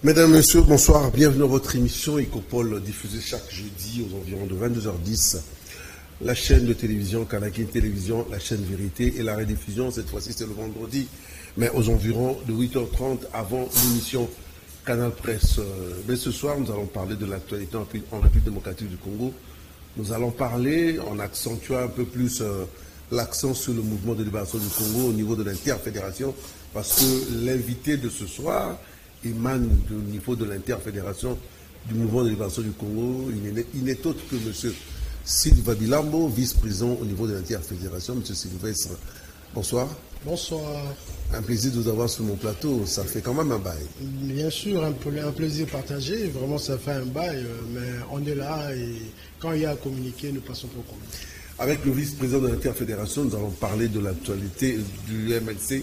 Mesdames, Messieurs, bonsoir. Bienvenue à votre émission Ecopole, diffusée chaque jeudi aux environs de 22h10. La chaîne de télévision Kanakin Télévision, la chaîne Vérité et la rediffusion, cette fois-ci c'est le vendredi, mais aux environs de 8h30 avant l'émission Canal Presse. Mais ce soir, nous allons parler de l'actualité en République démocratique du Congo. Nous allons parler, en accentuant un peu plus l'accent sur le mouvement de libération du Congo au niveau de l'interfédération, parce que l'invité de ce soir émane du niveau de l'interfédération du mouvement de libération du Congo. Il n'est autre que M. Sylvain Bilambo, vice-président au niveau de l'interfédération. M. Sylvestre, bonsoir. Bonsoir. Un plaisir de vous avoir sur mon plateau. Ça fait quand même un bail. Bien sûr, un plaisir partagé. Vraiment, ça fait un bail, mais on est là et quand il y a à communiquer, nous passons pour communiquer. Avec le vice-président de l'interfédération, nous allons parler de l'actualité du MLC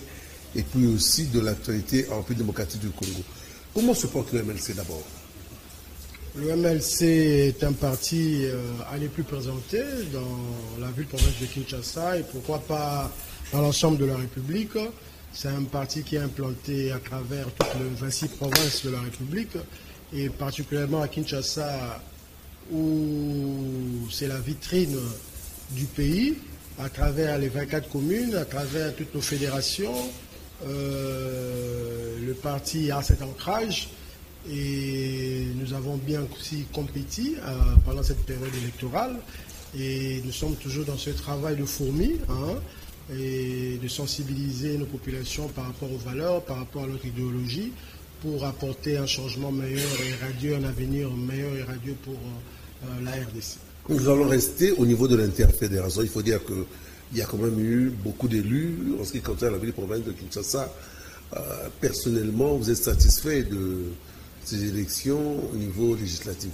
et puis aussi de l'actualité en République démocratique du Congo. Comment se porte le MLC d'abord? Le MLC est un parti à ne plus présenté dans la ville-province de Kinshasa et pourquoi pas dans l'ensemble de la République. C'est un parti qui est implanté à travers toutes les 26 provinces de la République et particulièrement à Kinshasa où c'est la vitrine du pays, à travers les 24 communes, à travers toutes nos fédérations. Le parti a cet ancrage et nous avons bien aussi compétit pendant cette période électorale et nous sommes toujours dans ce travail de fourmi et de sensibiliser nos populations par rapport aux valeurs, par rapport à notre idéologie pour apporter un changement meilleur et radieux, un avenir meilleur et radieux pour la RDC. Nous allons rester au niveau de l'interfédération. Il faut dire qu'il y a quand même eu beaucoup d'élus en ce qui concerne la ville-province de Kinshasa. Personnellement, vous êtes satisfait de ces élections au niveau législatif?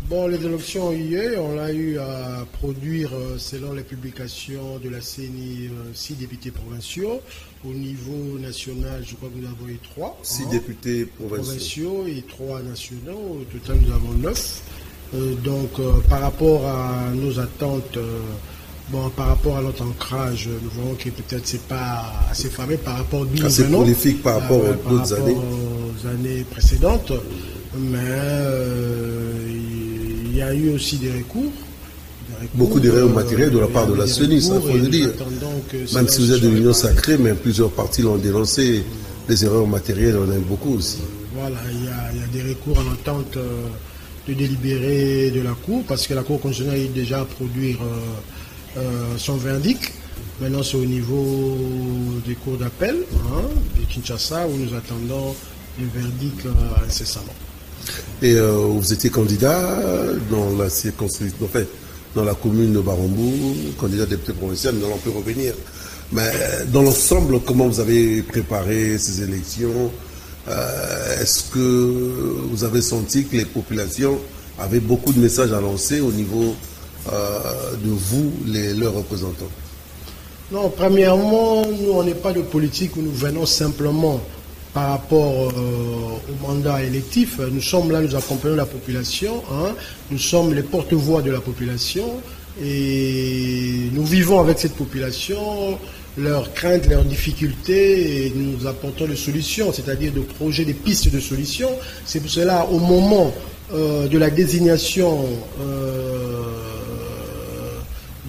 Bon, les élections hier, on a eu à produire, selon les publications de la CENI, 6 députés provinciaux. Au niveau national, je crois que nous avons eu 3. 6 députés provinciaux et 3 nationaux. Au total, nous avons 9. Donc, par rapport à nos attentes, par rapport à notre ancrage, nous voyons que peut-être c'est pas assez fameux par rapport aux prolifique par rapport aux années précédentes, mais il y a eu aussi des recours. Beaucoup d'erreurs matérielles de la part de la CENI, ça faut le dire. Même si vous êtes de l'Union sacrée, mais plusieurs partis l'ont dénoncé, les erreurs matérielles, on en a eu beaucoup aussi. Voilà, il y a des recours en attente de délibérer de la Cour, parce que la Cour constitutionnelle a déjà produire son verdict. Maintenant, c'est au niveau des cours d'appel de Kinshasa où nous attendons le verdict incessamment. Et vous étiez candidat dans la circonscription, en fait, dans la commune de Barambou, candidat député provincial, mais on peut revenir. Mais dans l'ensemble, comment vous avez préparé ces élections? Est-ce que vous avez senti que les populations avaient beaucoup de messages à lancer au niveau de vous, leurs représentants? Non, premièrement, nous, on n'est pas de politique où nous venons simplement par rapport au mandat électif. Nous sommes là, nous accompagnons la population, nous sommes les porte-voix de la population et nous vivons avec cette population, leurs craintes, leurs difficultés, et nous apportons des solutions, c'est-à-dire des projets, des pistes de solutions. C'est pour cela, au moment de la désignation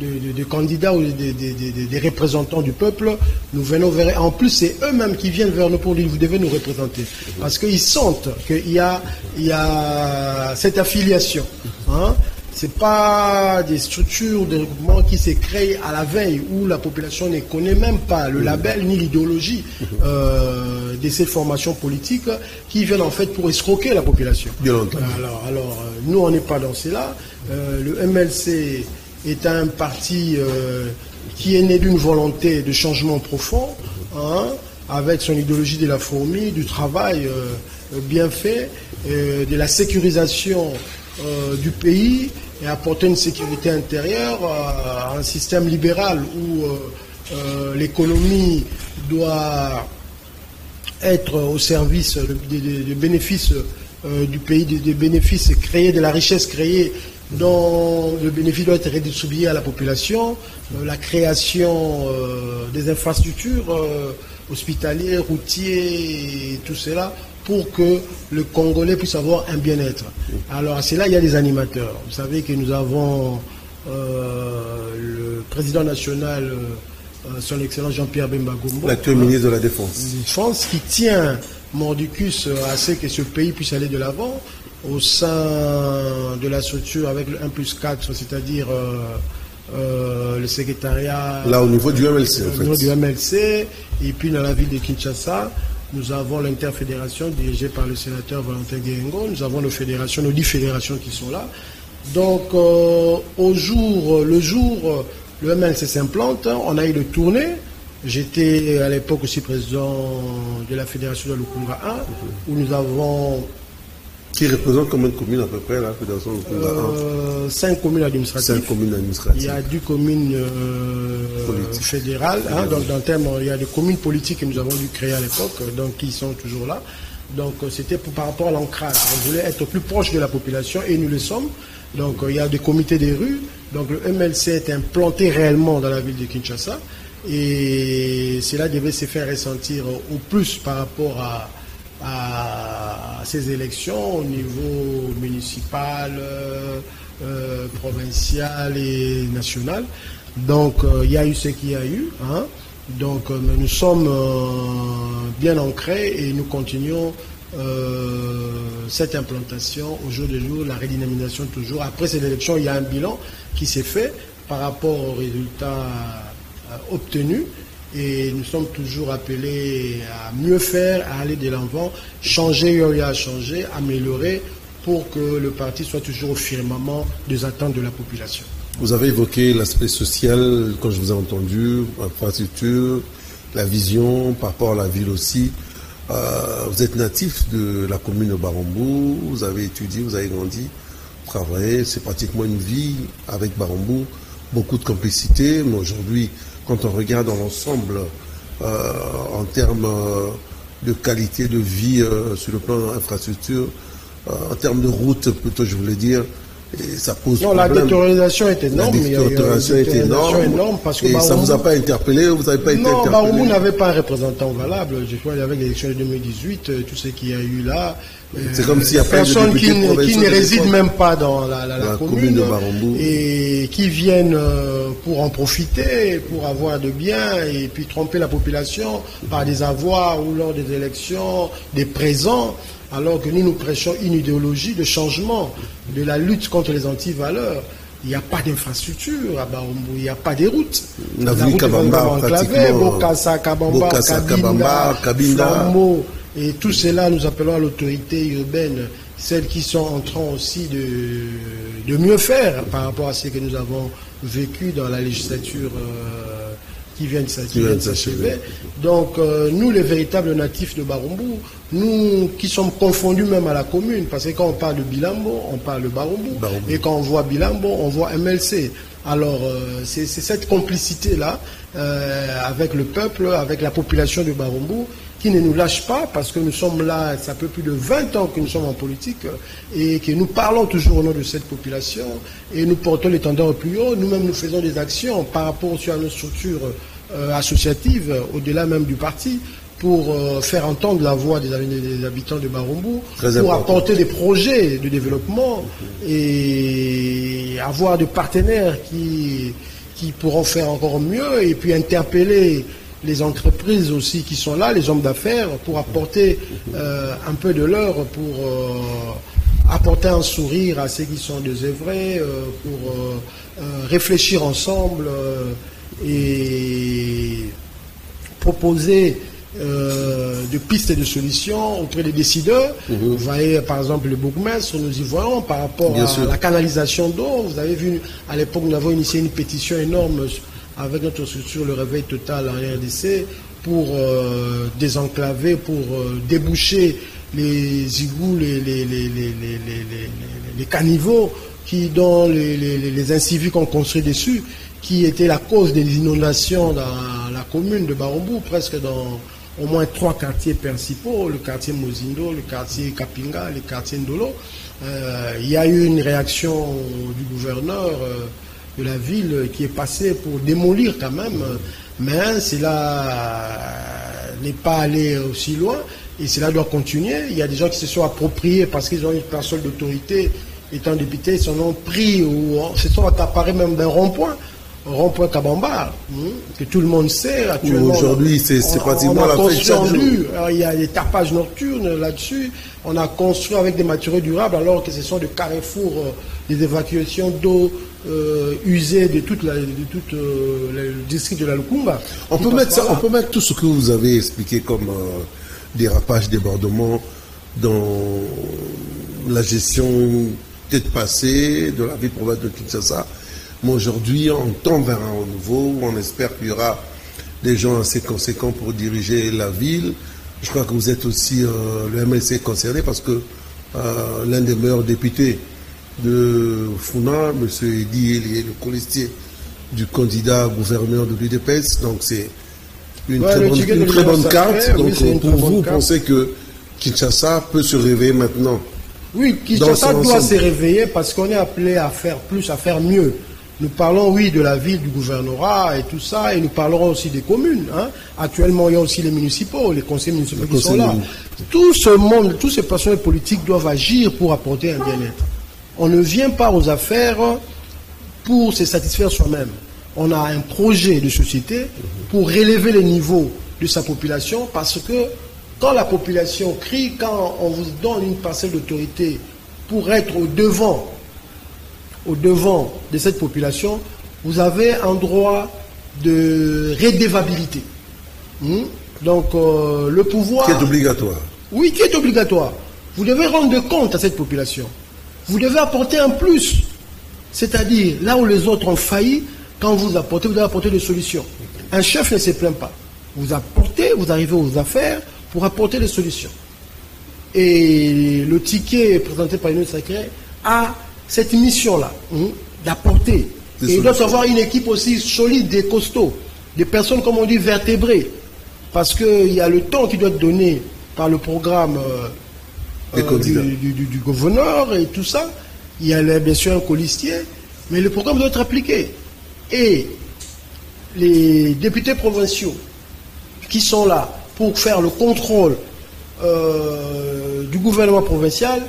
des candidats ou des représentants du peuple, nous venons vers... En plus, c'est eux-mêmes qui viennent vers nous pour dire, vous devez nous représenter. Parce qu'ils sentent qu'il y a cette affiliation. Ce n'est pas des structures de regroupement qui s'est créées à la veille où la population ne connaît même pas le label ni l'idéologie de ces formations politiques qui viennent en fait pour escroquer la population. Alors nous, on n'est pas dans cela. Le MLC est un parti qui est né d'une volonté de changement profond, avec son idéologie de la fourmi, du travail bien fait, de la sécurisation du pays et apporter une sécurité intérieure à un système libéral où l'économie doit être au service des bénéfices du pays, des bénéfices créés, de la richesse créée, dont le bénéfice doit être redistribué à la population, la création des infrastructures hospitalières, routières, et tout cela, pour que le Congolais puisse avoir un bien-être. Alors, c'est là il y a des animateurs. Vous savez que nous avons le président national, son excellence Jean-Pierre Bemba Gombo, l'actuel ministre de la Défense. France, qui tient mordicus à ce que ce pays puisse aller de l'avant au sein de la structure avec le 1+4, c'est-à-dire le secrétariat. Là, au niveau du MLC, en fait. Au niveau du MLC, et puis dans la ville de Kinshasa, nous avons l'interfédération dirigée par le sénateur Valentin Guéhengo, nous avons nos 10 fédérations qui sont là. Donc, le jour, le MLC s'implante, on a eu de tournée. J'étais à l'époque aussi président de la fédération de Lukunga 1, où nous avons... Qui représente combien de communes à peu près, la fédération de Lukunga 1? 5 communes administratives. 5 communes administratives. Il y a 10 communes fédérales. Hein, donc, dans le terme, il y a des communes politiques que nous avons dû créer à l'époque, donc qui sont toujours là. Donc, c'était par rapport à l'ancrage. On voulait être plus proche de la population et nous le sommes. Donc, il y a des comités des rues. Donc, le MLC est implanté réellement dans la ville de Kinshasa. Et cela devait se faire ressentir au plus par rapport à ces élections au niveau municipal, provincial et national. Donc, il y a eu ce qu'il y a eu. Hein. Donc, nous sommes bien ancrés et nous continuons cette implantation au jour le jour, la redynamisation toujours. Après ces élections, il y a un bilan qui s'est fait par rapport aux résultats obtenus. Et nous sommes toujours appelés à mieux faire, à aller de l'avant, changer, il y a à changer, améliorer pour que le parti soit toujours au firmament des attentes de la population. Vous avez évoqué l'aspect social, quand je vous ai entendu, l'infrastructure, la vision par rapport à la ville aussi. Vous êtes natif de la commune de Barambou, vous avez étudié, vous avez grandi, travaillé, c'est pratiquement une vie avec Barambou, beaucoup de complicité, mais aujourd'hui, quand on regarde dans l'ensemble, en termes de qualité de vie sur le plan infrastructure, en termes de route plutôt, je voulais dire, et ça pose non, problème. La détériorisation est énorme. La détériorisation est énorme. Parce que et ça ne vous a pas interpellé, vous n'avez pas été interpellé? Non, Barambou n'avait pas un représentant valable. Je crois qu'avec l'élection de 2018, tout ce qu'il y a eu là, c'est comme s'il y a personne qui ne réside même pas dans la commune de Barambou et qui viennent pour en profiter, pour avoir de biens et puis tromper la population par des avoirs ou lors des élections, des présents, alors que nous prêchons une idéologie de changement, de la lutte contre les antivaleurs. Il n'y a pas d'infrastructure à Barambou, il n'y a pas de routes. La route Kabamba, pratiquement. Bokassa, Kabamba, Kabinda, et tout cela, nous appelons à l'autorité urbaine, celles qui sont en train aussi de mieux faire par rapport à ce que nous avons vécu dans la législature qui vient de s'achever. Donc, nous, les véritables natifs de Barambou, nous qui sommes confondus même à la commune, parce que quand on parle de Bilambo, on parle de Barambou, et quand on voit Bilambo, on voit MLC. Alors, c'est cette complicité-là avec le peuple, avec la population de Barambou, qui ne nous lâche pas, parce que nous sommes là, ça fait plus de 20 ans que nous sommes en politique, et que nous parlons toujours au nom de cette population, et nous portons l'étendard au plus haut. Nous-mêmes, nous faisons des actions par rapport aussi à nos structures associatives, au-delà même du parti, pour faire entendre la voix des habitants de Barambou, pour apporter des projets de développement et avoir des partenaires qui pourront faire encore mieux, et puis interpeller les entreprises aussi qui sont là, les hommes d'affaires, pour apporter un peu de leur, pour apporter un sourire à ceux qui sont désœuvrés, pour réfléchir ensemble et proposer de pistes et de solutions auprès des décideurs. Vous voyez par exemple le bourgmestre, nous y voyons par rapport à la canalisation d'eau. Vous avez vu, à l'époque, nous avons initié une pétition énorme avec notre structure, le Réveil Total en RDC, pour désenclaver, pour déboucher les égouts, les caniveaux dont les inciviques ont construit dessus, qui étaient la cause des inondations dans la commune de Barambou, presque dans au moins 3 quartiers principaux, le quartier Mozindo, le quartier Kapinga, le quartier Ndolo. Il y a eu une réaction du gouverneur de la ville qui est passé pour démolir quand même, mais cela n'est pas allé aussi loin. Et cela doit continuer. Il y a des gens qui se sont appropriés parce qu'ils ont une personne d'autorité, étant députés, ils s'en ont pris ou se sont accaparés même d'un rond-point Kabamba, que tout le monde sait. Actuellement, aujourd'hui, c'est pratiquement la fête chaque jour. Il y a des tapages nocturnes là-dessus. On a construit avec des matériaux durables alors que ce sont des carrefours, des évacuations d'eau usée de tout le district de la Lukumba. On peut mettre tout ce que vous avez expliqué comme dérapage, débordement dans la gestion peut-être passée de la ville province de Kinshasa. Mais aujourd'hui, on tend vers un renouveau, on espère qu'il y aura des gens assez conséquents pour diriger la ville. Je crois que vous êtes aussi le MLC concerné parce que l'un des meilleurs députés de Funa, M. Eddy, il est le colistier du candidat gouverneur de l'UDPS. Donc c'est une très bonne carte. Donc pour vous, pensez que Kinshasa peut se réveiller maintenant? Oui, Kinshasa doit se réveiller parce qu'on est appelé à faire plus, à faire mieux. Nous parlons, oui, de la ville, du gouvernorat et tout ça, et nous parlerons aussi des communes. Actuellement, il y a aussi les municipaux, les conseils municipaux qui sont là. Tout ce monde, tous ces personnels politiques doivent agir pour apporter un bien-être. On ne vient pas aux affaires pour se satisfaire soi-même. On a un projet de société pour relever les niveaux de sa population parce que quand la population crie, quand on vous donne une parcelle d'autorité pour être au devant de cette population, vous avez un droit de redevabilité. Donc le pouvoir... Qui est obligatoire. Oui, qui est obligatoire. Vous devez rendre compte à cette population. Vous devez apporter un plus. C'est-à-dire, là où les autres ont failli, quand vous apportez, vous devez apporter des solutions. Un chef ne se plaint pas. Vous apportez, vous arrivez aux affaires pour apporter des solutions. Et le ticket présenté par l'Union sacrée a cette mission-là, d'apporter. Et il doit avoir une équipe aussi solide et costaud, des personnes, comme on dit, vertébrées. Parce qu'il y a le temps qui doit être donné par le programme du gouverneur et tout ça. Il y a bien sûr un colistier, mais le programme doit être appliqué. Et les députés provinciaux qui sont là pour faire le contrôle du gouvernement provincial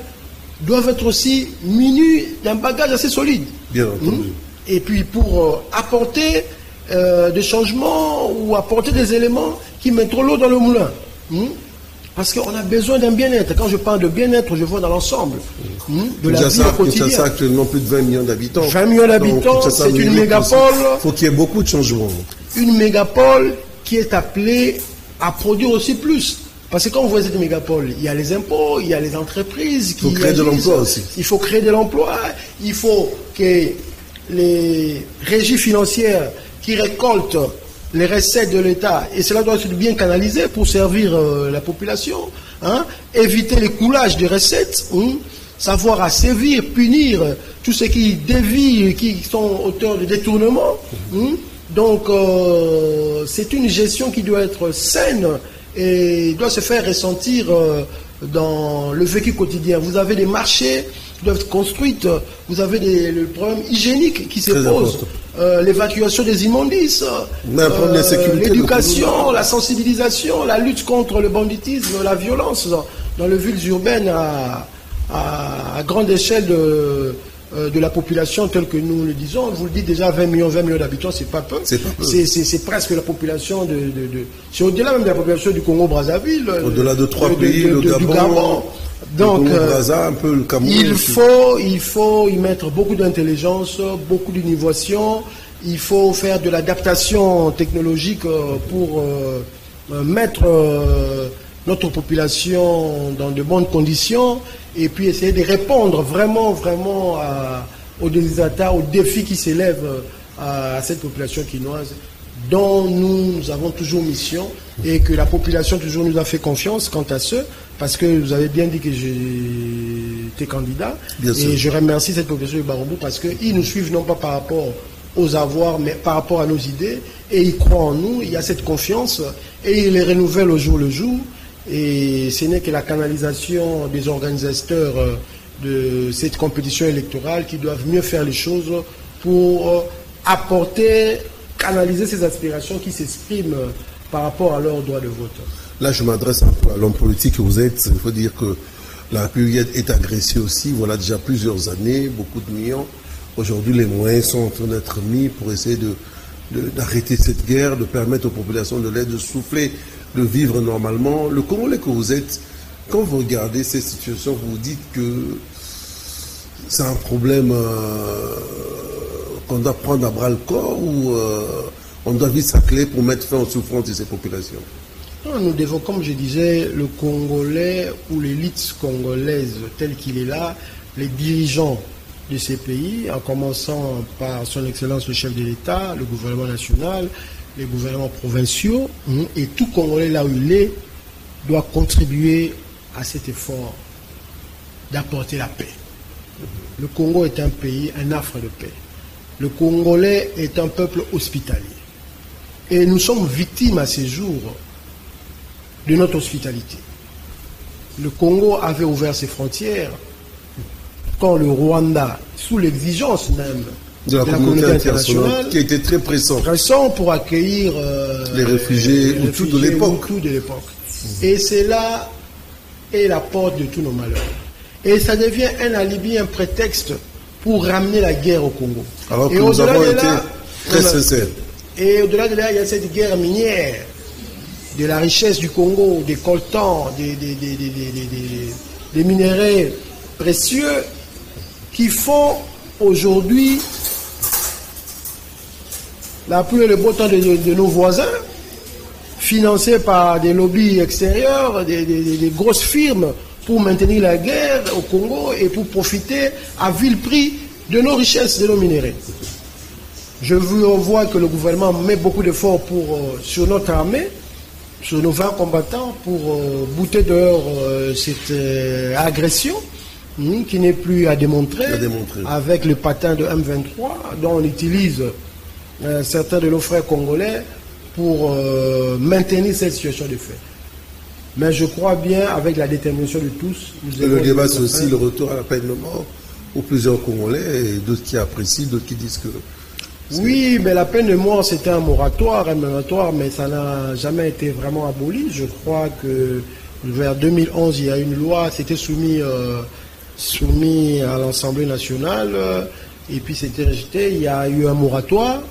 doivent être aussi munis d'un bagage assez solide. Bien entendu. Et puis pour apporter des changements ou apporter des éléments qui mettront l'eau dans le moulin. Parce qu'on a besoin d'un bien-être. Quand je parle de bien-être, je vois dans l'ensemble de la vie quotidienne. Kinshasa a actuellement plus de 20 millions d'habitants. 20 millions d'habitants, c'est une mégapole. Il faut qu'il y ait beaucoup de changements. Une mégapole qui est appelée à produire aussi plus. Parce que quand vous voyez cette mégapole, il y a les impôts, il y a les entreprises qui... Il faut créer de l'emploi aussi. Il faut créer de l'emploi. Il faut que les régies financières qui récoltent les recettes de l'État, et cela doit être bien canalisé pour servir la population, éviter les coulages de recettes, savoir assévir, punir tous ceux qui dévient, qui sont auteurs de détournement. Donc c'est une gestion qui doit être saine et doit se faire ressentir dans le vécu quotidien. Vous avez des marchés qui doivent être construits, vous avez le problème hygiénique qui se pose. L'évacuation des immondices, l'éducation, la sensibilisation, la lutte contre le banditisme, la violence dans les villes urbaines à grande échelle de la population telle que nous le disons. Je vous le dis déjà, 20 millions d'habitants, c'est pas peu. C'est presque la population c'est au-delà même de la population du Congo-Brazzaville. Au-delà de 3 pays, le Gabon. Donc, un peu le Cameroun, il faut y mettre beaucoup d'intelligence, beaucoup d'innovation. Il faut faire de l'adaptation technologique pour mettre notre population dans de bonnes conditions et puis essayer de répondre vraiment aux désastres, aux défis qui s'élèvent à cette population quinoise dont nous avons toujours mission et que la population toujours nous a fait confiance quant à ce, parce que vous avez bien dit que j'étais candidat. Bien et sûr. Je remercie cette population de Barambou parce qu'ils nous suivent non pas par rapport aux avoirs, mais par rapport à nos idées, et ils croient en nous, il y a cette confiance, et ils les renouvellent au jour le jour, et ce n'est que la canalisation des organisateurs de cette compétition électorale qui doivent mieux faire les choses pour apporter, canaliser ces aspirations qui s'expriment par rapport à leur droit de vote. Là, je m'adresse un peu à l'homme politique que vous êtes. Il faut dire que la République est agressée aussi. Voilà déjà plusieurs années, beaucoup de millions. Aujourd'hui, les moyens sont en train d'être mis pour essayer d'arrêter cette guerre, de permettre aux populations de l'aide de souffler, de vivre normalement. Le Congolais que vous êtes, quand vous regardez ces situations, vous vous dites que c'est un problème qu'on doit prendre à bras le corps ou on doit vite s'atteler pour mettre fin aux souffrances de ces populations? Non, nous devons, comme je disais, le Congolais ou l'élite congolaise telle qu'il est là, les dirigeants de ces pays, en commençant par son Excellence le chef de l'État, le gouvernement national, les gouvernements provinciaux, et tout Congolais là où il est, doit contribuer à cet effort d'apporter la paix. Le Congo est un pays, un havre de paix. Le Congolais est un peuple hospitalier. Et nous sommes victimes à ces jours de notre hospitalité. Le Congo avait ouvert ses frontières quand le Rwanda, sous l'exigence même de la communauté internationale, qui était très pressant pour accueillir les réfugiés Hutus de l'époque. Et cela est la porte de tous nos malheurs. Et ça devient un alibi, un prétexte pour ramener la guerre au Congo. Alors que nous avons été très sincères. Et au-delà de là, il y a cette guerre minière, de la richesse du Congo, des coltans, des minéraux précieux qui font aujourd'hui la pluie et le beau temps de nos voisins, financés par des lobbies extérieurs, des grosses firmes pour maintenir la guerre au Congo et pour profiter à vil prix de nos richesses, de nos minéraux. Je vois que le gouvernement met beaucoup d'efforts sur notre armée, sur nos 20 combattants, pour bouter dehors cette agression qui n'est plus à démontrer, avec le patin de M23 dont on utilise certains de nos frères congolais pour maintenir cette situation de fait. Mais je crois bien, avec la détermination de tous... Le débat, c'est aussi le retour à la peine de mort pour plusieurs Congolais, et d'autres qui apprécient, d'autres qui disent que... Oui, mais la peine de mort, c'était un moratoire, mais ça n'a jamais été vraiment aboli. Je crois que vers 2011, il y a une loi, c'était soumis à l'Assemblée nationale, et puis c'était rejeté. Il y a eu un moratoire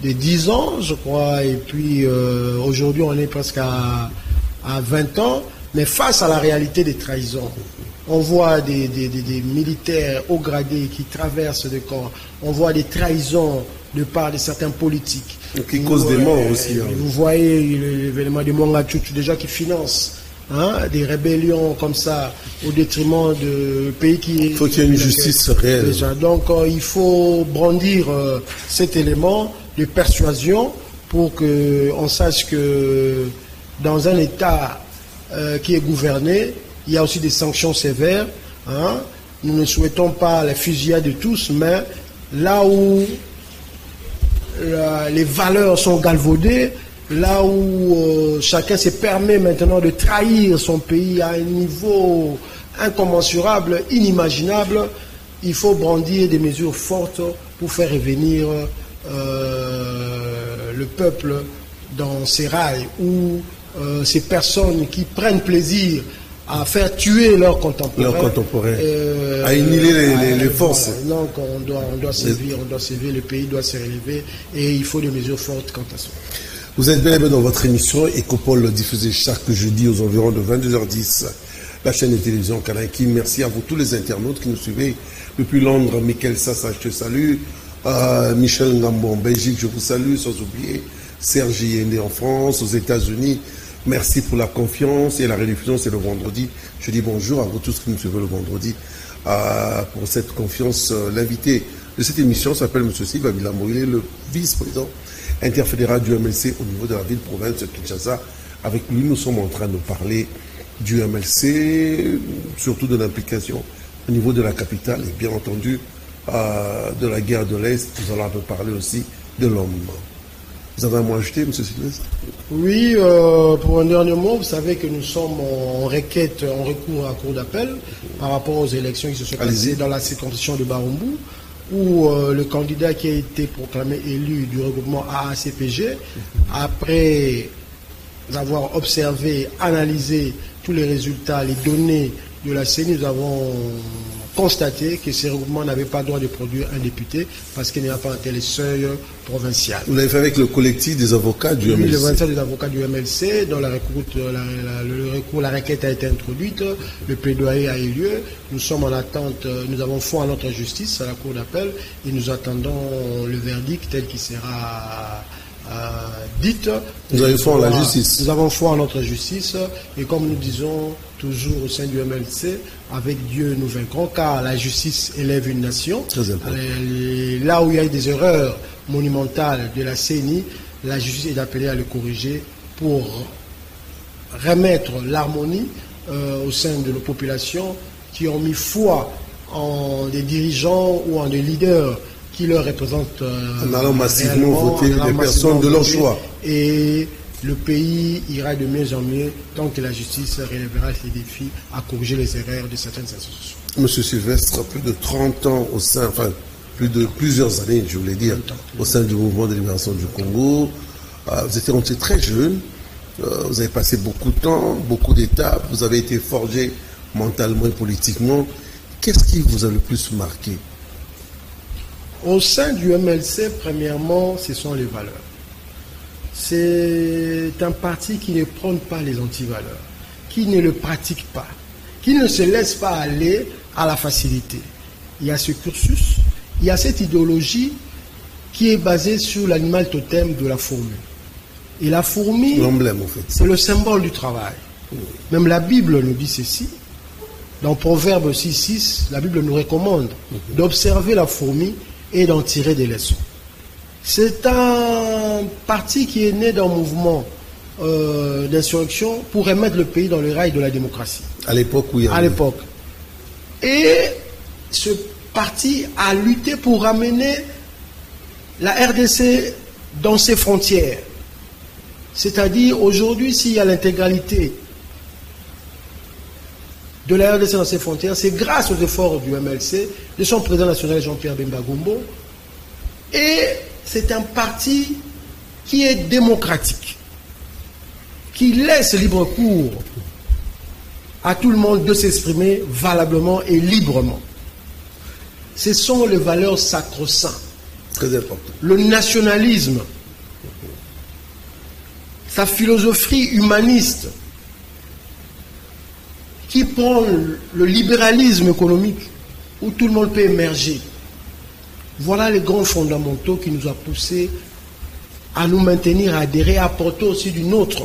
de 10 ans, je crois, et puis aujourd'hui, on est presque à 20 ans, mais face à la réalité des trahisons. On voit des militaires haut gradés qui traversent des camps. On voit des trahisons de part de certains politiques. Qui causent des morts aussi. Vous voyez l'événement de Mongachouch déjà qui finance des rébellions comme ça au détriment de pays qui... Il faut qu'il y ait une justice réelle. Déjà. Donc il faut brandir cet élément de persuasion pour qu'on sache que dans un État qui est gouverné, il y a aussi des sanctions sévères. Nous ne souhaitons pas la fusillade de tous, mais là où les valeurs sont galvaudées, là où chacun se permet maintenant de trahir son pays à un niveau incommensurable, inimaginable, il faut brandir des mesures fortes pour faire revenir le peuple dans ses rails, où ces personnes qui prennent plaisir à faire tuer leurs contemporains, à inhiber les forces. Donc on doit sévir, le pays doit se relever et il faut des mesures fortes quant à ça. Vous êtes bel et bien dans votre émission Ecopole diffusée chaque jeudi aux environs de 22h10, la chaîne de télévision Canal King. Merci à vous tous les internautes qui nous suivez depuis Londres. Michael Sassa, je te salue. Michel Ngambo en Belgique, je vous salue, sans oublier Serge Yende en France, aux États-Unis. Merci pour la confiance et la rediffusion, c'est le vendredi. Je dis bonjour à vous tous qui nous suivez le vendredi pour cette confiance. L'invité de cette émission s'appelle M. Sylvain Bilambo. Il est le vice-président interfédéral du MLC au niveau de la ville-province de Kinshasa. Avec lui, nous sommes en train de parler du MLC, surtout de l'implication au niveau de la capitale et bien entendu de la guerre de l'Est. Nous allons un peu parler aussi de l'homme. Vous avez un mot à ajouter, M. Sylvestre? Oui, pour un dernier mot, vous savez que nous sommes en requête, en recours à cour d'appel par rapport aux élections qui se sont passées dans la circonscription de Barumbu, où le candidat qui a été proclamé élu du regroupement AACPG, après avoir observé, analysé tous les résultats, les données de la CENI, nous avons constaté que ces regroupements n'avaient pas le droit de produire un député parce qu'il n'y a pas un tel seuil provincial. Vous l'avez fait avec le collectif des avocats du MLC. Oui, le 27 des avocats du MLC, dont la requête a été introduite, le plaidoyer a eu lieu. Nous sommes en attente, nous avons foi en notre justice à la cour d'appel et nous attendons le verdict tel qu'il sera dite. Vous avez foi en la justice. Nous avons foi en notre justice et comme nous disons toujours au sein du MLC, avec Dieu nous vaincrons car la justice élève une nation. Très important. Là où il y a eu des erreurs monumentales de la CENI, la justice est appelée à le corriger pour remettre l'harmonie au sein de nos populations qui ont mis foi en des dirigeants ou en des leaders qui leur représentent en allant massivement voter les personnes de leur choix. Et le pays ira de mieux en mieux tant que la justice relèvera ces défis à corriger les erreurs de certaines institutions. Monsieur Sylvestre, plus de 30 ans au sein, enfin plusieurs années, je voulais dire, au sein du mouvement de libération du Congo. Vous étiez rentré très jeune, vous avez passé beaucoup de temps, beaucoup d'étapes, vous avez été forgé mentalement et politiquement. Qu'est-ce qui vous a le plus marqué? Au sein du MLC, premièrement, ce sont les valeurs. C'est un parti qui ne prône pas les antivaleurs, qui ne le pratique pas, qui ne se laisse pas aller à la facilité. Il y a ce cursus, il y a cette idéologie qui est basée sur l'animal totem de la fourmi. Et la fourmi, l'emblème en fait, c'est le symbole du travail. Même la Bible nous dit ceci. Dans Proverbe 6.6, la Bible nous recommande d'observer la fourmi et d'en tirer des leçons. C'est un parti qui est né d'un mouvement d'insurrection pour remettre le pays dans le rail de la démocratie. À l'époque, oui. À l'époque. Et ce parti a lutté pour ramener la RDC dans ses frontières. C'est-à-dire, aujourd'hui, s'il y a l'intégralité de la RDC dans ses frontières, c'est grâce aux efforts du MLC, de son président national Jean-Pierre Bemba Gombo. Et c'est un parti qui est démocratique, qui laisse libre cours à tout le monde de s'exprimer valablement et librement. Ce sont les valeurs sacro-saintes. Très important. Le nationalisme, sa philosophie humaniste, qui prend le libéralisme économique, où tout le monde peut émerger. Voilà les grands fondamentaux qui nous ont poussés à nous maintenir, à adhérer, à apporter aussi du nôtre.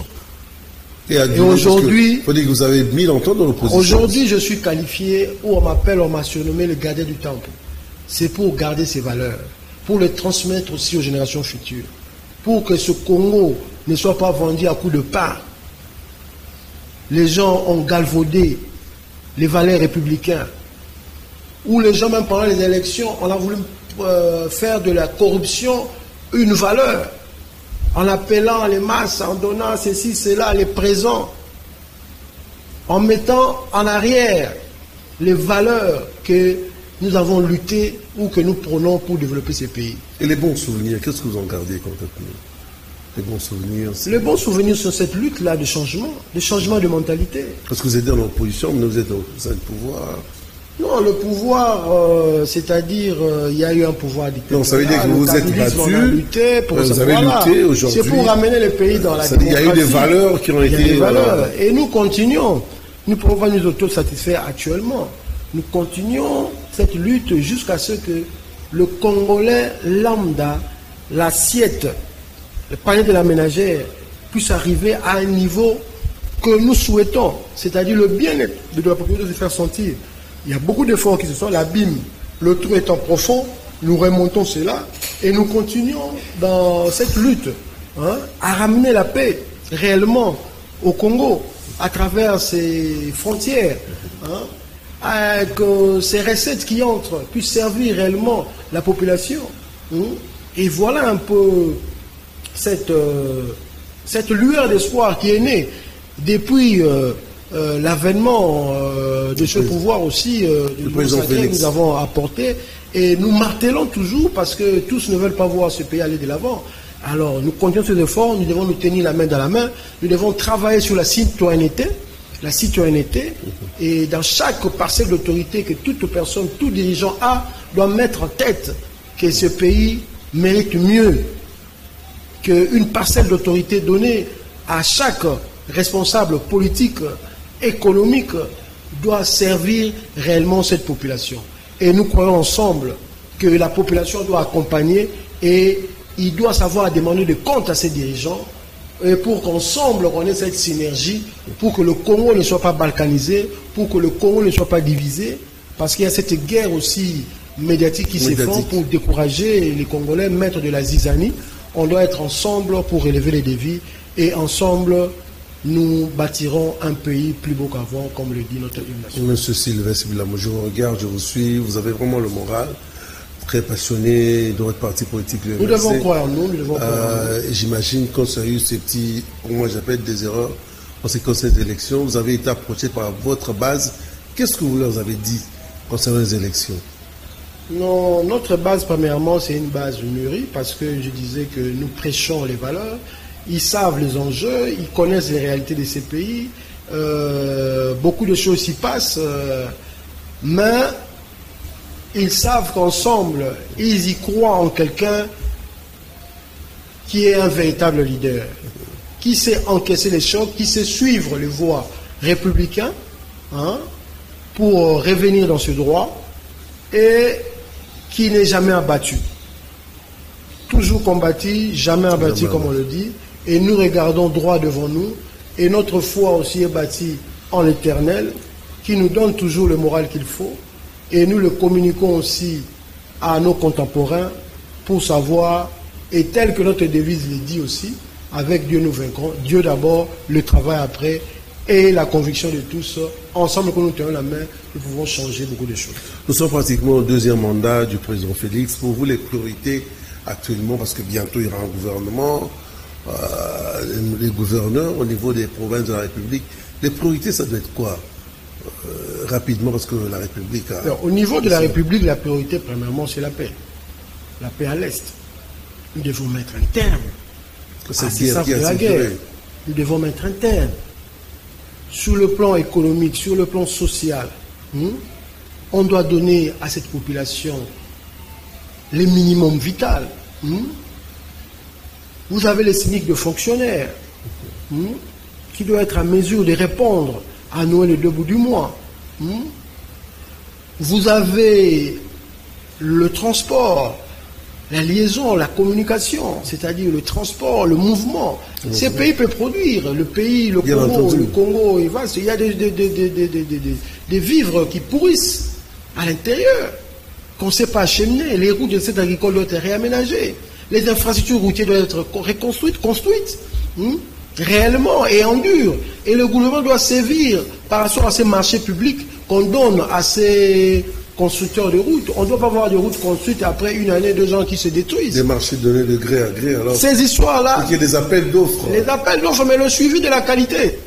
Et aujourd'hui, il faut dire que vous avez 1000 ans dans l'opposition. Aujourd'hui, je suis qualifié, où on m'a surnommé le gardien du temple. C'est pour garder ces valeurs, pour les transmettre aussi aux générations futures, pour que ce Congo ne soit pas vendu à coups de pain. Les gens ont galvaudé les valeurs républicaines, où les gens, même pendant les élections, on a voulu faire de la corruption une valeur, en appelant les masses, en donnant ceci, cela, les présents, en mettant en arrière les valeurs que nous avons lutté ou que nous prenons pour développer ces pays. Et les bons souvenirs, qu'est-ce que vous en gardez concrètement? Les bons souvenirs. Les bons souvenirs sur cette lutte-là de changement de mentalité. Parce que vous êtes dans l'opposition, mais vous êtes au sein du pouvoir. Non, le pouvoir, c'est-à-dire, il y a eu un pouvoir dictatorial. Non, ça veut dire que vous vous êtes battu, vous avez lutté aujourd'hui. C'est pour ramener le pays dans la démocratie. Il y a eu des valeurs qui ont été... Et nous continuons. Nous ne pouvons pas nous auto-satisfaire actuellement. Nous continuons cette lutte jusqu'à ce que le Congolais lambda, l'assiette, le panier de la ménagère, puisse arriver à un niveau que nous souhaitons, c'est-à-dire le bien-être de la population se faire sentir. Il y a beaucoup d'efforts qui se sont, l'abîme, le trou étant profond, nous remontons cela et nous continuons dans cette lutte à ramener la paix réellement au Congo à travers ses frontières, que ces recettes qui entrent puissent servir réellement la population. Et voilà un peu cette lueur d'espoir qui est née depuis l'avènement de ce pouvoir aussi que nous avons apporté. Et nous martelons toujours parce que tous ne veulent pas voir ce pays aller de l'avant. Alors, nous continuons ces efforts, nous devons nous tenir la main dans la main, nous devons travailler sur la citoyenneté, et dans chaque parcelle d'autorité que toute personne, tout dirigeant a, doit mettre en tête que ce pays mérite mieux qu'une parcelle d'autorité donnée à chaque responsable politique, économique, doit servir réellement cette population. Et nous croyons ensemble que la population doit accompagner et il doit savoir demander des comptes à ses dirigeants et pour qu'ensemble on ait cette synergie, pour que le Congo ne soit pas balkanisé, pour que le Congo ne soit pas divisé, parce qu'il y a cette guerre aussi médiatique qui se fait pour décourager les Congolais, mettre de la zizanie. On doit être ensemble pour relever les défis et ensemble nous bâtirons un pays plus beau qu'avant, comme le dit notre hymne national. Monsieur Sylvestre Bilamo, je vous regarde, je vous suis, vous avez vraiment le moral, très passionné de votre parti politique. Nous devons croire en nous, nous devons croire en nous. J'imagine qu'on a eu ces petits, pour moi j'appelle des erreurs, en ce qui concerne les élections. Vous avez été approché par votre base. Qu'est-ce que vous leur avez dit concernant les élections? Non, notre base, premièrement, c'est une base mûrie, parce que je disais que nous prêchons les valeurs. Ils savent les enjeux, ils connaissent les réalités de ces pays. Beaucoup de choses s'y passent, mais ils savent qu'ensemble, ils y croient en quelqu'un qui est un véritable leader, qui sait encaisser les chocs, qui sait suivre les voies républicaines pour revenir dans ce droit et qui n'est jamais abattu. Toujours combattu, jamais abattu, comme on le dit. Et nous regardons droit devant nous, et notre foi aussi est bâtie en l'Éternel, qui nous donne toujours le moral qu'il faut, et nous le communiquons aussi à nos contemporains pour savoir, et tel que notre devise le dit aussi, avec Dieu nous vaincrons, Dieu d'abord, le travail après, et la conviction de tous, ensemble que nous tenons la main, nous pouvons changer beaucoup de choses. Nous sommes pratiquement au deuxième mandat du président Félix. Pour vous, les priorités actuellement, parce que bientôt il y aura un gouvernement, les gouverneurs au niveau des provinces de la République, les priorités, ça doit être quoi rapidement, parce que la République a... Alors, au niveau de la République, la priorité, premièrement, c'est la paix. La paix à l'Est. Nous devons mettre un terme à ces sens de la guerre. Nous devons mettre un terme. Sur le plan économique, sur le plan social, on doit donner à cette population les minimums vitaux. Vous avez les SMIC de fonctionnaires qui doivent être en mesure de répondre à Noël les 2 bouts du mois. Vous avez le transport, la liaison, la communication, c'est-à-dire le transport, le mouvement. Ces pays peuvent produire. Le pays, le Congo est vaste. Il y a des vivres qui pourrissent à l'intérieur, qu'on ne sait pas acheminer. Les routes de cette agricole doivent être réaménagées. Les infrastructures routières doivent être reconstruites, construites, réellement et en dur. Et le gouvernement doit sévir par rapport à ces marchés publics qu'on donne à ces constructeurs de routes. On ne doit pas avoir de routes construites après 1 année, 2 ans qui se détruisent. Des marchés donnés de gré à gré. Alors, ces histoires-là. Il y a des appels d'offres. Les appels d'offres, mais le suivi de la qualité.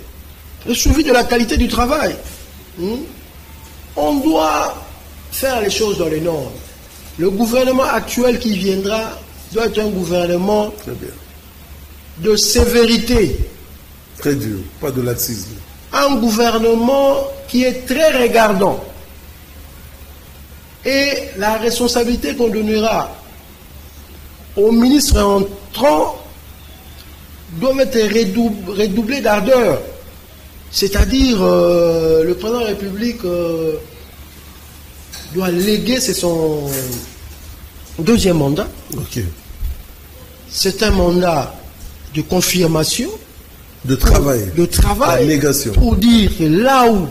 Le suivi de la qualité du travail. On doit faire les choses dans les normes. Le gouvernement actuel qui viendra doit être un gouvernement de sévérité. Très dur, pas de laxisme. Un gouvernement qui est très regardant. Et la responsabilité qu'on donnera aux ministres entrants doit être redoublée d'ardeur. C'est-à-dire, le président de la République doit léguer, c'est son 2e mandat. C'est un mandat de confirmation, de travail, de négation, pour dire que là où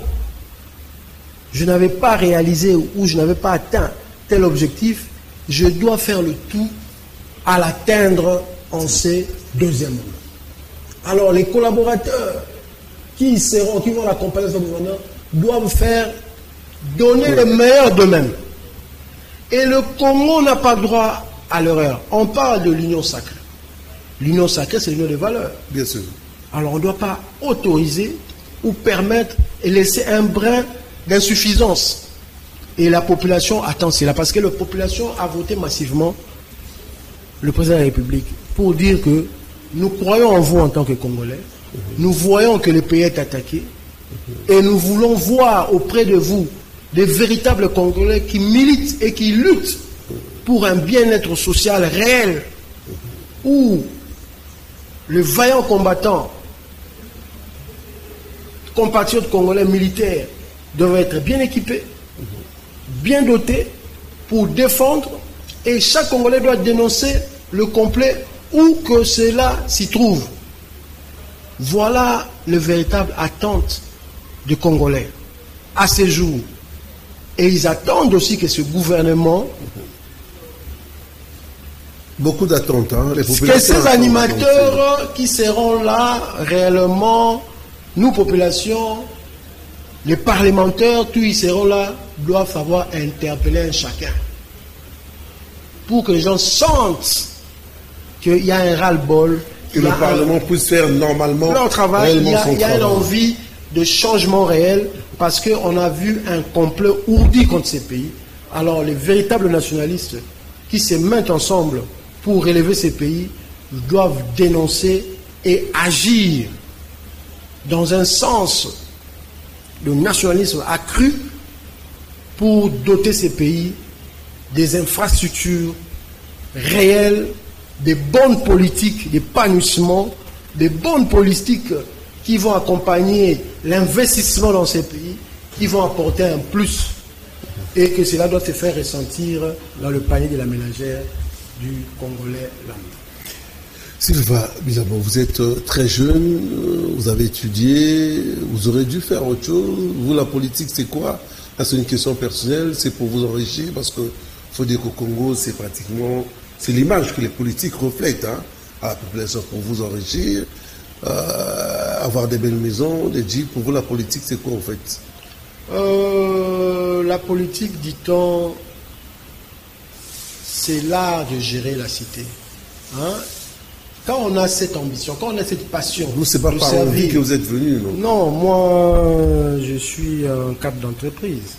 je n'avais pas réalisé ou je n'avais pas atteint tel objectif, je dois faire le tout à l'atteindre en ces 2e mandats. Alors les collaborateurs qui vont l'accompagner ce gouverneur doivent donner le meilleur d'eux-mêmes. Et le Congo n'a pas droit à l'erreur. On parle de l'union sacrée. L'union sacrée, c'est l'union des valeurs. Bien sûr. Alors on ne doit pas autoriser ou permettre et laisser un brin d'insuffisance. Et la population attend cela, parce que la population a voté massivement le président de la République. pour dire que nous croyons en vous en tant que Congolais, nous voyons que le pays est attaqué, et nous voulons voir auprès de vous des véritables Congolais qui militent et qui luttent pour un bien-être social réel, où le vaillant combattant, compatriotes congolais militaires, doivent être bien équipés, bien dotés pour défendre, et chaque Congolais doit dénoncer le complet où que cela s'y trouve. Voilà le véritable attente des Congolais à ces jours. Et ils attendent aussi que ce gouvernement, beaucoup d'attentes, hein, que ces animateurs qui seront là réellement, nous populations, les parlementaires, tous ils seront là, doivent savoir interpeller un chacun pour que les gens sentent qu'il y a un ras-le-bol, que le Parlement puisse faire normalement leur travail, il y a une envie de changement réel, parce qu'on a vu un complot ourdi contre ces pays. Alors les véritables nationalistes qui se mettent ensemble pour relever ces pays doivent dénoncer et agir dans un sens de nationalisme accru pour doter ces pays des infrastructures réelles, des bonnes politiques d'épanouissement, des bonnes politiques qui vont accompagner l'investissement dans ces pays, qui vont apporter un plus, et que cela doit se faire ressentir dans le panier de la ménagère du Congolais lambda. Sylvain Bizabo, vous êtes très jeune, vous avez étudié, vous aurez dû faire autre chose. Vous, la politique, c'est quoi? C'est une question personnelle, c'est pour vous enrichir, parce qu'il faut dire qu'au Congo, c'est pratiquement, c'est l'image que les politiques reflètent, hein, à la population, pour vous enrichir, avoir des belles maisons, des jeeps. Pour vous, la politique, c'est quoi en fait? La politique, dit-on, c'est l'art de gérer la cité. Hein? Quand on a cette ambition, quand on a cette passion... Vous, c'est pas par envie que vous êtes venu, non? Non, moi, je suis un cadre d'entreprise.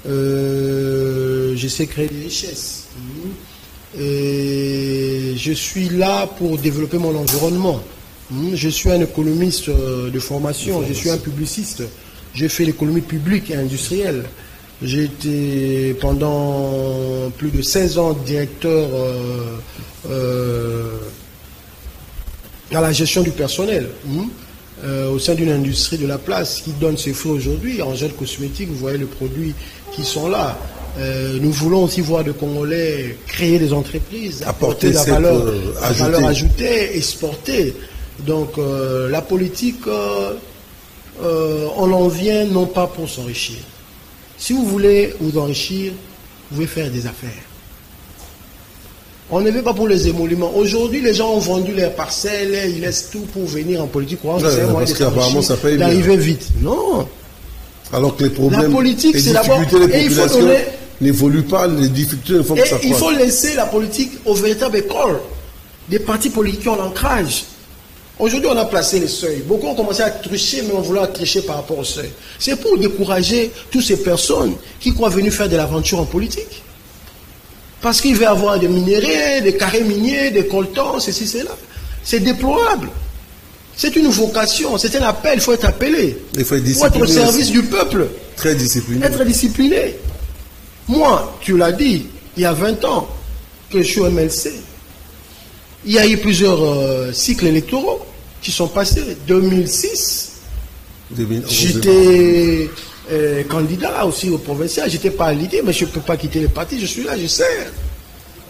Je sais créer des richesses. Et je suis là pour développer mon environnement. Je suis un économiste de formation, je suis un publiciste. J'ai fait l'économie publique et industrielle. J'ai été pendant plus de 16 ans directeur dans la gestion du personnel au sein d'une industrie de la place qui donne ses fruits aujourd'hui. En gel cosmétique, vous voyez les produits qui sont là. Nous voulons aussi voir des Congolais créer des entreprises, apporter la valeur ajoutée, exporter. Donc la politique, on en vient non pas pour s'enrichir. Si vous voulez vous enrichir, vous pouvez faire des affaires. On ne veut pas pour les émoluments. Aujourd'hui, les gens ont vendu leurs parcelles, ils laissent tout pour venir en politique. Parce qu'apparemment, ça paye bien. D'arriver vite. Non. Alors que les problèmes, la politique, c'est d'abord... Et il faut n'évoluent pas, les difficultés ne font que ça. Il faut laisser la politique aux véritables écoles. Des partis politiques qui ont l'ancrage. Aujourd'hui, on a placé les seuils. Beaucoup ont commencé à tricher, mais on voulait tricher par rapport au seuil. C'est pour décourager toutes ces personnes qui croient venir faire de l'aventure en politique. Parce qu'il va y avoir des minéraux, des carrés miniers, des coltans, ceci, cela. C'est déplorable. C'est une vocation, c'est un appel, il faut être appelé. Il faut être discipliné. Pour être au service du peuple. Très discipliné. Être discipliné. Moi, tu l'as dit, il y a 20 ans que je suis au MLC. Il y a eu plusieurs cycles électoraux qui sont passés. 2006, j'étais candidat aussi au provincial. J'étais pas à l'idée, mais je ne peux pas quitter le parti. Je suis là, je sers.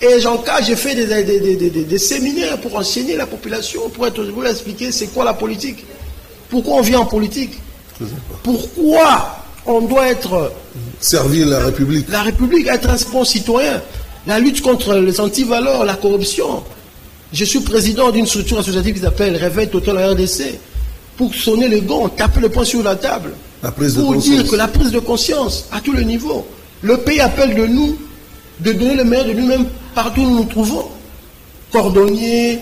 Et j'ai fait des séminaires pour enseigner la population, pour vous expliquer c'est quoi la politique. Pourquoi on vient en politique. Pourquoi on doit être... Servir la République. La République, être un bon citoyen. La lutte contre les antivaleurs, la corruption. Je suis président d'une structure associative qui s'appelle Réveil Total RDC. Pour sonner le gong, taper le poing sur la table. Pour dire que la prise de conscience, à tous les niveaux. Le pays appelle de nous de donner le meilleur de nous-mêmes partout où nous nous trouvons. Cordonniers,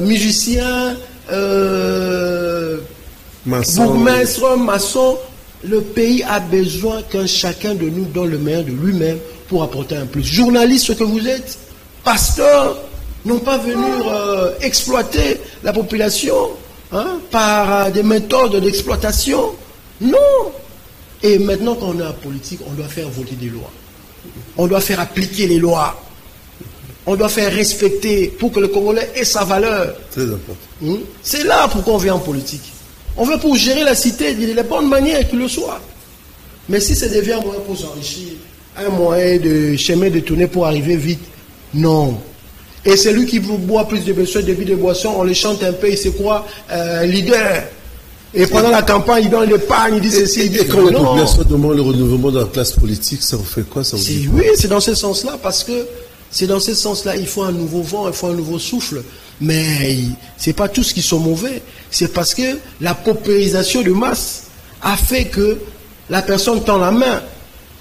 musiciens, bourgmestres, maçons. Le pays a besoin qu'un chacun de nous donne le meilleur de lui-même pour apporter un plus. Journaliste que vous êtes, pasteur, non pas venir exploiter la population par des méthodes d'exploitation. Non. Et maintenant, quand on est en politique, on doit faire voter des lois. On doit faire appliquer les lois. On doit faire respecter pour que le Congolais ait sa valeur. Très important. C'est là pourquoi on vient en politique. On veut pour gérer la cité de la bonne manière qu'il le soit. Mais si ça devient un moyen pour s'enrichir, un moyen de chemin de tourner pour arriver vite, non. Et celui qui boit plus de besoins, de boissons, on le chante un peu, il se croit leader. Et pendant la campagne, il donne l'épargne, il dit ceci, il dit quand la population demande le renouvellement de la classe politique, ça vous fait quoi, ça vous dit quoi? Oui, c'est dans ce sens-là, parce que c'est dans ce sens-là, il faut un nouveau vent, il faut un nouveau souffle. Mais c'est pas tous qui sont mauvais. C'est parce que la paupérisation de masse a fait que la personne tend la main.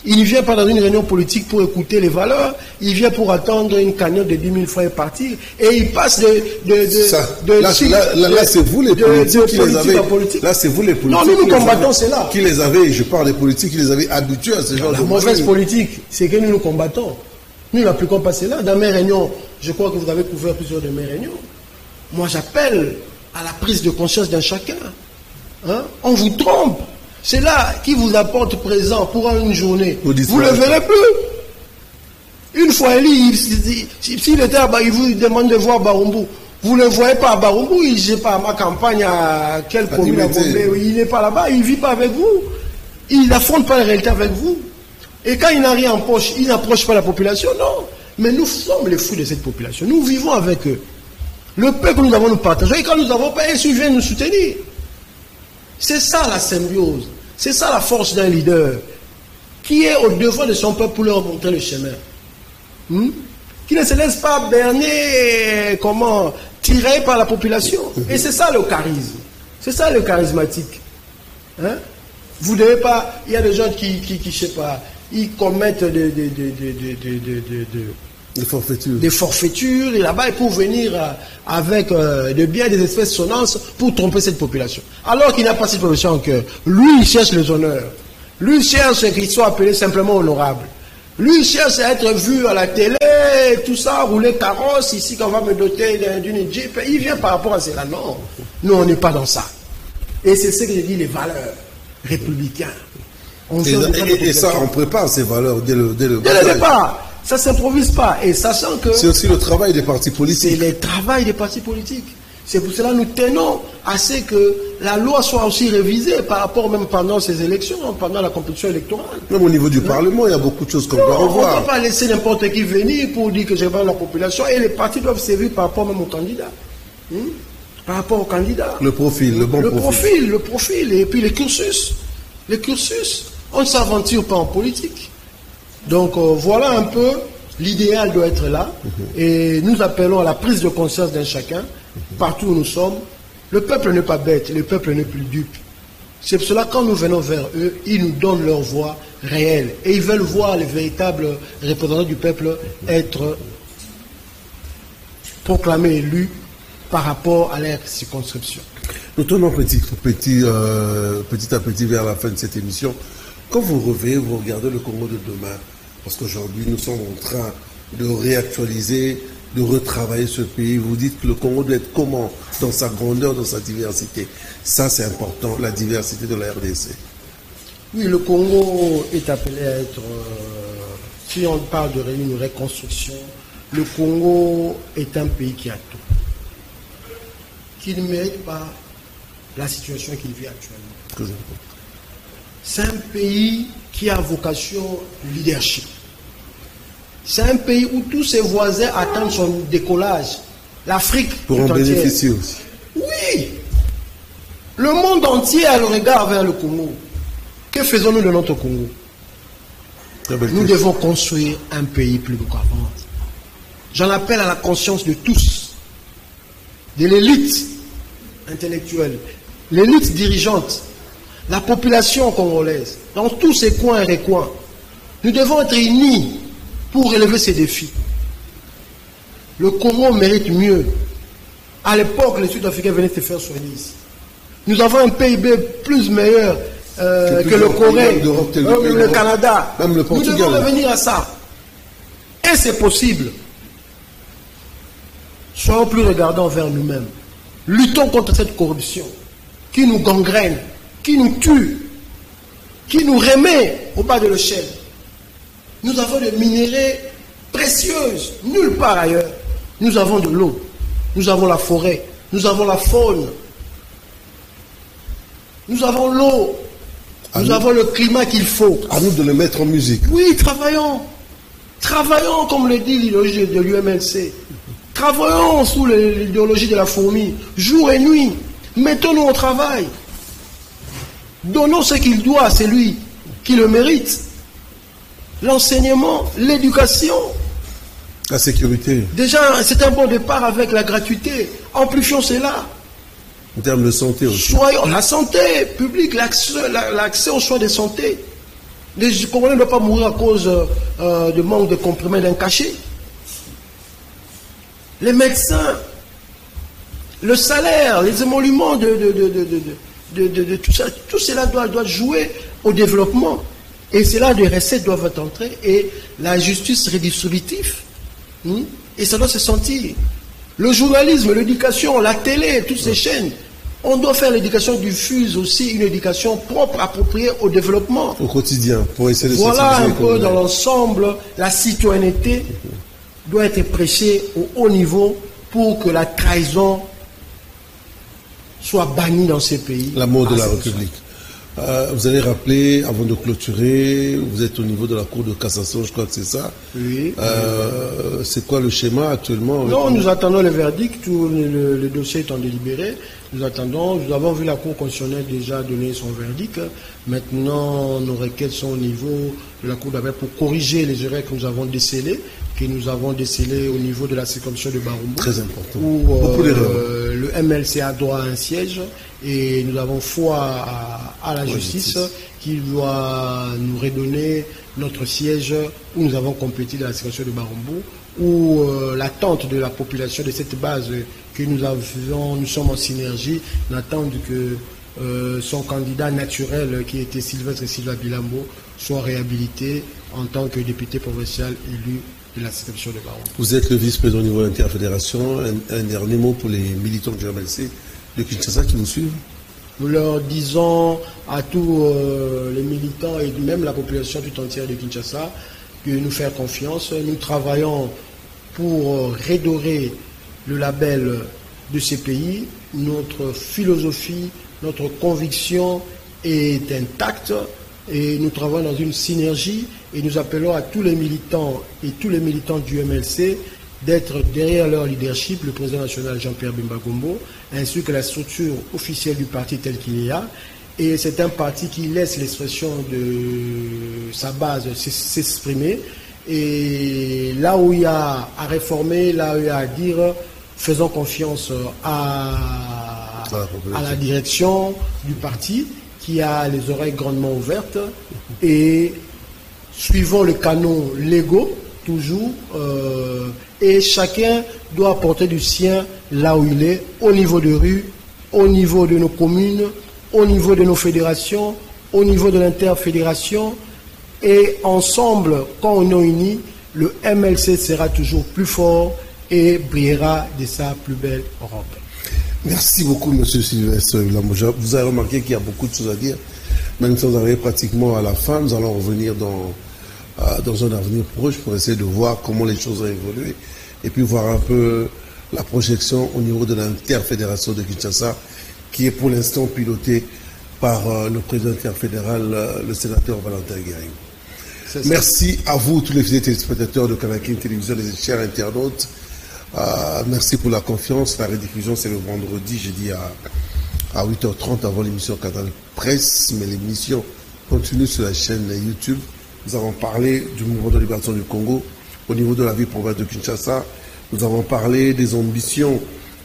Il ne vient pas dans une réunion politique pour écouter les valeurs, il vient pour attendre une cagnotte de 10 000 francs et partir. Et il passe là, c'est vous les politiques qui les avez. Là, c'est vous les politiques. Non, nous combattons cela. Qui les avez, je parle des politiques qui les avaient habitués à ce genre de La mauvaise politique, c'est que nous combattons. Nous n'appliquons pas cela. Dans mes réunions, je crois que vous avez couvert plusieurs de mes réunions. Moi, j'appelle à la prise de conscience d'un chacun. On vous trompe. C'est là qui vous apporte présent pour une journée. Vous ne le verrez plus. Une fois élu, s'il était à il vous demande de voir Barumbu. Vous ne le voyez pas à Barumbu, il n'est pas à ma campagne, à quelle commune à Bombay. Il n'est pas là-bas, il ne vit pas avec vous. Il n'affronte pas la réalité avec vous. Et quand il n'a rien en poche, il n'approche pas la population, non. Mais nous sommes les fous de cette population. Nous vivons avec eux. Le peuple que nous avons nous partager. Et quand nous n'avons pas, ils viennent nous soutenir. C'est ça la symbiose. C'est ça la force d'un leader. Qui est au devant de son peuple pour leur montrer le chemin. Qui ne se laisse pas berner, tirer par la population. Et c'est ça le charisme. C'est ça le charismatique. Vous ne devez pas... Il y a des gens qui je ne sais pas, ils commettent des forfaitures, et là-bas, pour venir avec de bien des espèces sonnances pour tromper cette population. Alors qu'il n'a pas cette population en cœur. Lui, il cherche les honneurs. Lui, il cherche qu'il soit appelé simplement honorable. Lui, il cherche à être vu à la télé, tout ça, rouler carrosse, ici, qu'on va me doter d'une Jeep. Il vient par rapport à cela. Non, nous, on n'est pas dans ça. Et c'est ce que je dis, les valeurs républicaines. Et ça, on prépare ces valeurs dès le départ. Ça ne s'improvise pas. Et sachant que... C'est aussi le travail des partis politiques. C'est le travail des partis politiques. C'est pour cela que nous tenons à ce que la loi soit aussi révisée par rapport même pendant ces élections, pendant la compétition électorale. Même au niveau du Parlement, il y a beaucoup de choses qu'on doit revoir. On ne peut pas laisser n'importe qui venir pour dire que je vais la population. Et les partis doivent servir par rapport même aux candidats. Par rapport aux candidats. Le profil, le bon profil. Le profil. Et puis les cursus. Les cursus. On ne s'aventure pas en politique. Donc voilà un peu, l'idéal doit être là. Et nous appelons à la prise de conscience d'un chacun, partout où nous sommes. Le peuple n'est pas bête, le peuple n'est plus dupe. C'est pour cela que quand nous venons vers eux, ils nous donnent leur voix réelle. Et ils veulent voir les véritables représentants du peuple être proclamés élus par rapport à leur circonscription. Nous tournons petit à petit vers la fin de cette émission. Quand vous revenez, vous regardez le Congo de demain, parce qu'aujourd'hui nous sommes en train de réactualiser, de retravailler ce pays. Vous dites que le Congo doit être comment? Dans sa grandeur, dans sa diversité. Ça, c'est important, la diversité de la RDC. Oui, le Congo est appelé à être, si on parle de une reconstruction, le Congo est un pays qui a tout. Qui ne mérite pas la situation qu'il vit actuellement. C'est un pays qui a vocation leadership. C'est un pays où tous ses voisins attendent son décollage. L'Afrique pour en bénéficier aussi. Oui. Le monde entier a le regard vers le Congo. Que faisons-nous de notre Congo? Nous devons construire un pays plus qu'avant. J'en appelle à la conscience de tous, de l'élite intellectuelle, l'élite dirigeante, la population congolaise, dans tous ces coins et recoins. Nous devons être unis pour relever ces défis. Le Congo mérite mieux. À l'époque, les Sud-Africains venaient se faire soigner ici. Nous avons un PIB plus meilleur que le Corée, le Canada. Même le Portugal. Nous devons revenir à ça. Et c'est possible. Soyons plus regardants vers nous-mêmes. Luttons contre cette corruption qui nous gangrène, qui nous tue, qui nous remet au bas de l'échelle. Nous avons des minéraux précieux, nulle part ailleurs. Nous avons de l'eau, nous avons la forêt, nous avons la faune, nous avons l'eau, nous avons le climat qu'il faut. À nous de le mettre en musique. Oui, travaillons. Travaillons, comme le dit l'idéologie de l'UMLC. Travaillons sous l'idéologie de la fourmi, jour et nuit. Mettons-nous au travail. Donnons ce qu'il doit à celui qui le mérite. L'enseignement, l'éducation. La sécurité. Déjà, c'est un bon départ avec la gratuité. Amplifions cela. En termes de santé aussi. Soyons la santé publique, l'accès aux soins de santé. Les Congolais ne doivent pas mourir à cause de manque de comprimés d'un cachet. Les médecins, le salaire, les émoluments de tout ça, tout cela doit jouer au développement. Et c'est là des recettes doivent entrer et la justice redistributive. Et ça doit se sentir. Le journalisme, l'éducation, la télé, toutes ces chaînes, on doit faire l'éducation diffuse aussi, une éducation propre, appropriée au développement. Au quotidien, pour essayer de voilà un peu dans l'ensemble, la citoyenneté doit être prêchée au haut niveau pour que la trahison soit bannie dans ces pays. L'amour de la République. Vous allez rappeler, avant de clôturer, vous êtes au niveau de la Cour de cassation, je crois que c'est ça. Oui. C'est quoi le schéma actuellement? Non, nous attendons le verdict, tout le dossier étant délibéré. Nous attendons, nous avons vu la Cour constitutionnelle déjà donner son verdict. Maintenant, nos requêtes sont au niveau de la Cour d'appel pour corriger les erreurs que nous avons décelées, au niveau de la circonscription de Barumbu. Très important. Où le MLC a droit à un siège et nous avons foi à la justice qui doit nous redonner notre siège où nous avons complété la circonscription de Barumbu, où l'attente de la population de cette base que nous sommes en synergie, n'attend que son candidat naturel qui était Sylvestre Silva Bilambo soit réhabilité en tant que député provincial élu de la circonscription de Barumbu. Vous êtes le vice-président au niveau de l'interfédération. Un dernier mot pour les militants du MLC de Kinshasa qui nous suivent? Nous leur disons à tous les militants et même la population tout entière de Kinshasa de nous faire confiance. Nous travaillons pour redorer le label de ces pays. Notre philosophie, notre conviction est intacte et nous travaillons dans une synergie et nous appelons à tous les militants et tous les militants du MLC d'être derrière leur leadership, le président national Jean-Pierre Bemba Gombo, ainsi que la structure officielle du parti tel qu'il y a. Et c'est un parti qui laisse l'expression de sa base s'exprimer. Et là où il y a à réformer, là où il y a à dire, faisons confiance à la direction du parti qui a les oreilles grandement ouvertes et suivons le canon légaux toujours et chacun doit apporter du sien là où il est, au niveau de rue, au niveau de nos communes, au niveau de nos fédérations, au niveau de l'interfédération. Et ensemble, quand on est unis, le MLC sera toujours plus fort et brillera de sa plus belle Europe. Merci beaucoup, M. Sylvestre Lamoja. Vous avez remarqué qu'il y a beaucoup de choses à dire. Mais nous sommes arrivés pratiquement à la fin. Nous allons revenir dans un avenir proche pour essayer de voir comment les choses ont évolué et puis voir un peu la projection au niveau de l'interfédération de Kinshasa qui est pour l'instant pilotée par le président interfédéral, le sénateur Valentin Guérin. Merci à vous, tous les téléspectateurs de Kanakin Télévision, les chers internautes. Merci pour la confiance. La rediffusion, c'est le vendredi, jeudi à 8h30 avant l'émission Canal Presse, mais l'émission continue sur la chaîne YouTube. Nous avons parlé du mouvement de libération du Congo au niveau de la ville provinciale de Kinshasa. Nous avons parlé des ambitions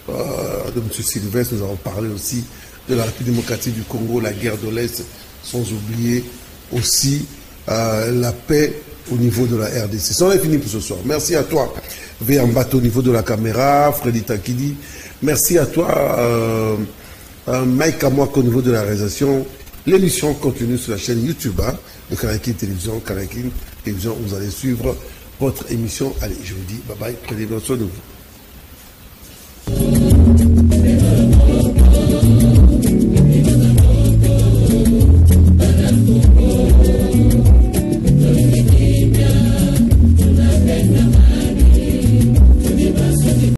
de M. Sylvestre. Nous avons parlé aussi de la République démocratique du Congo, la guerre de l'Est, sans oublier aussi la paix au niveau de la RDC. Ça, on est fini pour ce soir. Merci à toi, Véambato, au niveau de la caméra, Freddy Takidi. Merci à toi, Mike Amouak, au niveau de la réalisation. L'émission continue sur la chaîne YouTube de Kanakin Télévision. Kanakin Télévision, vous allez suivre votre émission. Allez, je vous dis bye bye, prenez bien soin de vous.